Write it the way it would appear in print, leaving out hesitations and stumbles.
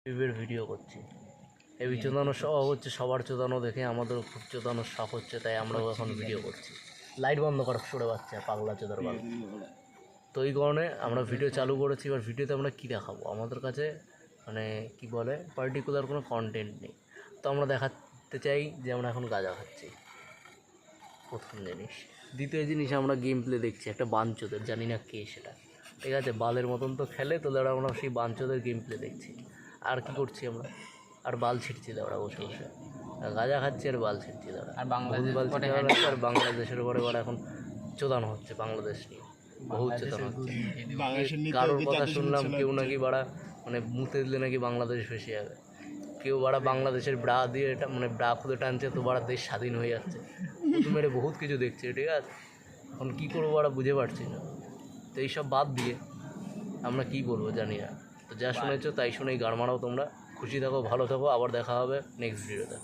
ইউটিউবের ভিডিও করছি। এই চোদানোর শখ হচ্ছে, সবার চোদানো দেখে আমাদেরও খুব চোদানোর শখ হচ্ছে, তাই আমরাও এখন ভিডিও করছি। লাইট বন্ধ করা সরে বাচ্চা পাগলা চোদার বাল। তো এই কারণে আমরা ভিডিও চালু করেছি। এবার ভিডিওতে আমরা কী দেখাবো, আমাদের কাছে মানে কি বলে পার্টিকুলার কোনো কন্টেন্ট নেই। তো আমরা দেখাতে চাই যে আমরা এখন গাঁজা খাচ্ছি, প্রথম জিনিস। দ্বিতীয় জিনিস, আমরা গেম প্লে দেখছি একটা বাঞ্চোদের, জানি না কে সেটা, ঠিক আছে, বালের মতন তো খেলে, তো দাঁড়া আমরা সেই বাঞ্চোদের গেম প্লে দেখছি। আর কি করছি আমরা, আর বাল ছিটছি দাঁড়া বসে বসে, গাঁজা খাচ্ছি আর বাল ছিটছি দাঁড়া। আর বাংলাদেশ বাল ছিটে আর বাংলাদেশের উপরে এবার এখন চোদানো হচ্ছে, বাংলাদেশ নিয়ে বহু চোদানো হচ্ছে। কারোর কথা শুনলাম কেউ নাকি বাড়া মানে মুতে দিলে নাকি বাংলাদেশ ভেসে যাবে, কেউ বাড়া বাংলাদেশের ব্রা দিয়ে এটা মানে ব্রা খুলে টানছে, তো বাড়া দেশ স্বাধীন হয়ে যাচ্ছে। মেরে বহুত কিছু দেখছে, ঠিক আছে। এখন কী করবো বাড়া বুঝে পারছি না। তো এইসব বাদ দিয়ে আমরা কী বলবো জানি না। তো যা শুনেছো তাই শুনেই গাড় মারাও তোমরা। খুশি থাকো, ভালো থাকো, আবার দেখা হবে নেক্সট ভিডিওতে।